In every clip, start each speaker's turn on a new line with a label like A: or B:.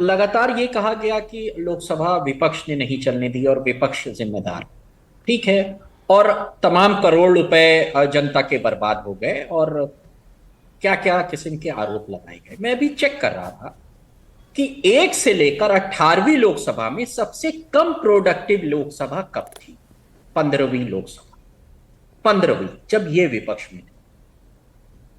A: लगातार ये कहा गया कि लोकसभा विपक्ष ने नहीं चलने दी और विपक्ष जिम्मेदार। ठीक है। और तमाम करोड़ रुपए जनता के बर्बाद हो गए और क्या क्या किस्म के आरोप लगाए गए। मैं भी चेक कर रहा था कि 1 से लेकर 18वीं लोकसभा में सबसे कम प्रोडक्टिव लोकसभा कब थी? 15वीं लोकसभा। 15वीं, जब ये विपक्ष में थे।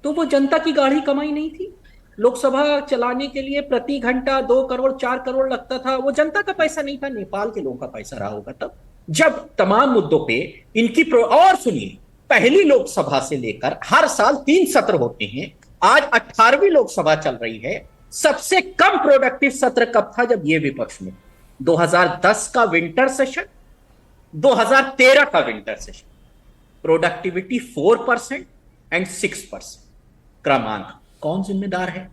A: तो वो जनता की गाढ़ी कमाई नहीं थी? लोकसभा चलाने के लिए प्रति घंटा 2 करोड़ 4 करोड़ लगता था। वो जनता का पैसा नहीं था, नेपाल के लोगों का पैसा रहा होगा तब, जब तमाम मुद्दों पे और सुनिए, पहली लोकसभा से लेकर हर साल 3 सत्र होते हैं। आज 18वीं लोकसभा चल रही है। सबसे कम प्रोडक्टिव सत्र कब था? जब ये विपक्ष में। 2010 का विंटर सेशन, 2013 का विंटर सेशन। Productivity 4% and 6%। क्रमांक कौन जिम्मेदार है?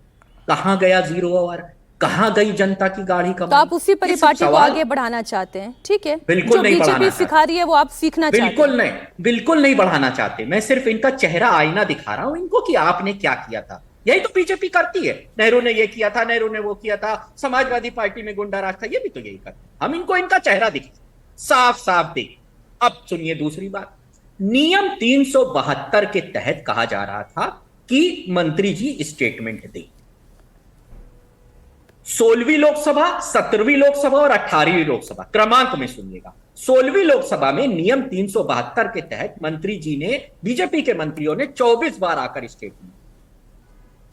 A: कहां गया 0 आवर? कहां गई जनता की गाढ़ी कमाई?
B: तो आप उसी परिपाटी को आगे बढ़ाना चाहते हैं? ठीक है,
A: बिल्कुल
B: जो
A: नहीं
B: बीजेपी सिखा रही है वो आप सीखना चाहते हैं?
A: बिल्कुल नहीं, बिल्कुल नहीं बढ़ाना चाहते। मैं सिर्फ इनका चेहरा आईना दिखा रहा हूं इनको कि आपने क्या किया था। यही तो बीजेपी करती है। नेहरू ने ये किया था, नेहरू ने वो किया था, समाजवादी पार्टी में गुंडा राज था, ये भी तो यही करते। हम इनको इनका चेहरा दिखा, साफ साफ देख। अब सुनिए दूसरी बात। नियम 372 के तहत कहा जा रहा था कि मंत्री जी स्टेटमेंट दें। 16वीं लोकसभा, 17वीं लोकसभा और 18वीं लोकसभा, क्रमांक में सुनिएगा। 16वीं लोकसभा में नियम 372 के तहत मंत्री जी ने, बीजेपी के मंत्रियों ने 24 बार आकर स्टेटमेंट।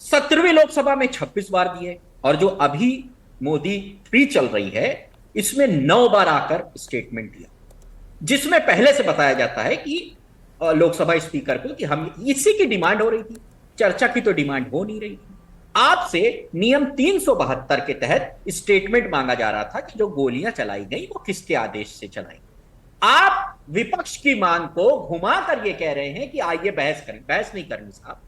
A: 17वीं लोकसभा में 26 बार दिए और जो अभी मोदी 3 चल रही है इसमें 9 बार आकर स्टेटमेंट दिया, जिसमें पहले से बताया जाता है कि लोकसभा स्पीकर को कि हम, इसी की डिमांड हो रही थी, चर्चा की तो डिमांड हो नहीं रही थी। आपसे नियम 372 के तहत स्टेटमेंट मांगा जा रहा था कि जो गोलियां चलाई गई वो किसके आदेश से चलाई। आप विपक्ष की मांग को घुमा कर ये कह रहे हैं कि आइए बहस करें। बहस नहीं करनी साहब।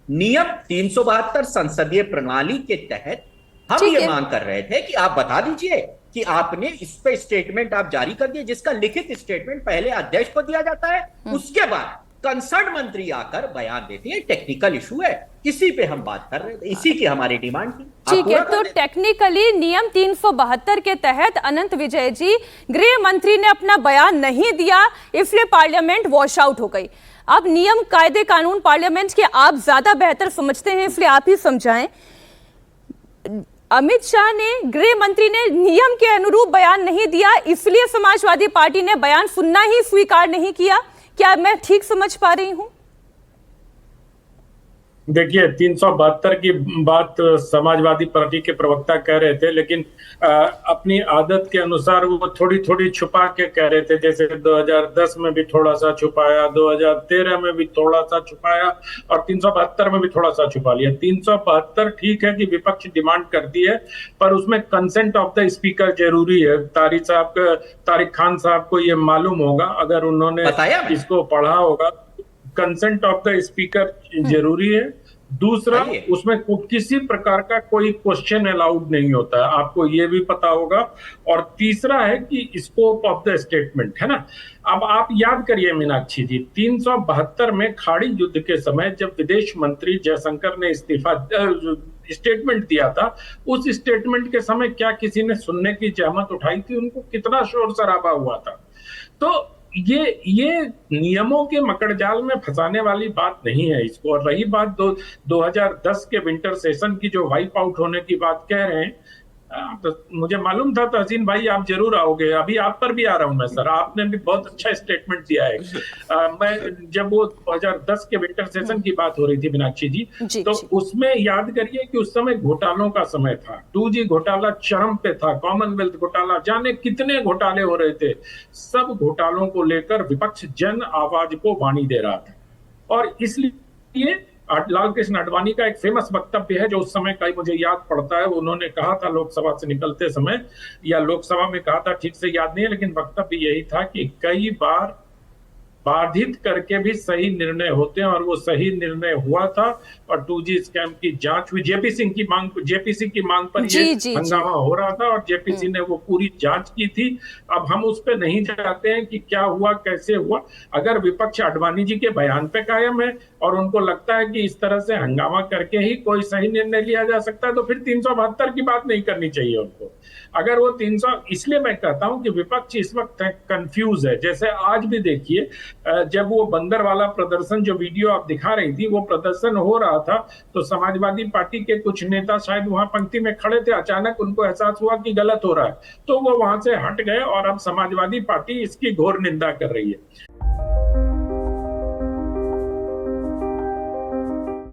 A: नियम 372 संसदीय प्रणाली के तहत हम ये मांग कर रहे थे कि आप बता दीजिए कि आपने इस पे स्टेटमेंट आप जारी कर दिए, जिसका लिखित स्टेटमेंट पहले अध्यक्ष को दिया जाता है, उसके बाद कंसर्न मंत्री आकर बयान देते हैं। टेक्निकल इशू है, इसी पे हम बात कर रहे थे, इसी की हमारी डिमांड थी।
B: ठीक है, तो टेक्निकली नियम 372 के तहत अनंत विजय जी, गृह मंत्री ने अपना बयान नहीं दिया, इसलिए पार्लियामेंट वॉश आउट हो गई। अब नियम, कायदे, कानून पार्लियामेंट के आप ज्यादा बेहतर समझते हैं, इसलिए आप ही समझाएं। अमित शाह ने, गृह मंत्री ने नियम के अनुरूप बयान नहीं दिया, इसलिए समाजवादी पार्टी ने बयान सुनना ही स्वीकार नहीं किया। क्या मैं ठीक समझ पा रही हूं?
C: देखिए, 372 की बात समाजवादी पार्टी के प्रवक्ता कह रहे थे, लेकिन अपनी आदत के अनुसार वो थोड़ी थोड़ी छुपा के कह रहे थे। जैसे 2010 में भी थोड़ा सा छुपाया, 2013 में भी थोड़ा सा छुपाया और 372 में भी थोड़ा सा छुपा लिया। 372 ठीक है कि विपक्ष डिमांड करती है, पर उसमें कंसेंट ऑफ द स्पीकर जरूरी है। तारिक खान साहब को ये मालूम होगा, अगर उन्होंने इसको पढ़ा होगा। कंसेंट ऑफ द स्पीकर जरूरी है। दूसरा, उसमें किसी प्रकार का कोई क्वेश्चन अलाउड नहीं होता है, आपको ये भी पता होगा। और तीसरा है कि स्कोप ऑफ द स्टेटमेंट है ना। अब आप याद करिए मीनाक्षी जी, 372 में खाड़ी युद्ध के समय जब विदेश मंत्री जयशंकर ने स्टेटमेंट दिया था, उस स्टेटमेंट के समय क्या किसी ने सुनने की जहमत उठाई थी? उनको कितना शोर शराबा हुआ था। तो ये नियमों के मकड़जाल में फंसाने वाली बात नहीं है इसको। और रही बात 2010 के विंटर सेशन की, जो वाइप आउट होने की बात कह रहे हैं, तो मुझे मालूम था तहसीन भाई आप जरूर आओगे। अभी आप पर भी आ रहा हूं मैं सर, आपने भी बहुत अच्छा स्टेटमेंट दिया है। मैं जब वो 2010 के विंटर सेशन की बात हो रही थी मीनाक्षी जी, तो उसमें याद करिए कि उस समय घोटालों का समय था। 2G घोटाला चरम पे था, कॉमनवेल्थ घोटाला, जाने कितने घोटाले हो रहे थे। सब घोटालों को लेकर विपक्ष जन आवाज को वाणी दे रहा था। और इसलिए लाल कृष्ण आडवाणी का एक फेमस वक्तव्य है जो उस समय का मुझे याद पड़ता है। उन्होंने कहा था लोकसभा से निकलते समय, या लोकसभा में कहा था, ठीक से याद नहीं है, लेकिन वक्तव्य यही था कि कई बार बाधित करके भी सही निर्णय होते हैं, और वो सही निर्णय हुआ था। और 2G स्कैम की जांच हुई, जेपीसी की मांग पर ये हंगामा हो रहा था, और जेपीसी ने वो पूरी जांच की थी। अब हम उस पे नहीं जाते हैं कि क्या हुआ, कैसे हुआ। अगर विपक्ष आडवाणी जी के बयान पे कायम है और उनको लगता है कि इस तरह से हंगामा करके ही कोई सही निर्णय लिया जा सकता है, तो फिर 372 की बात नहीं करनी चाहिए उनको। अगर वो 300, इसलिए मैं कहता हूं कि विपक्ष इस वक्त कंफ्यूज है। जैसे आज भी देखिए, जब वो बंदर वाला प्रदर्शन, जो वीडियो आप दिखा रही थी, वो प्रदर्शन हो रहा था, तो समाजवादी पार्टी के कुछ नेता शायद वहां पंक्ति में खड़े थे, अचानक उनको एहसास हुआ कि गलत हो रहा है, तो वो वहां से हट गए, और अब समाजवादी पार्टी इसकी घोर निंदा कर रही है।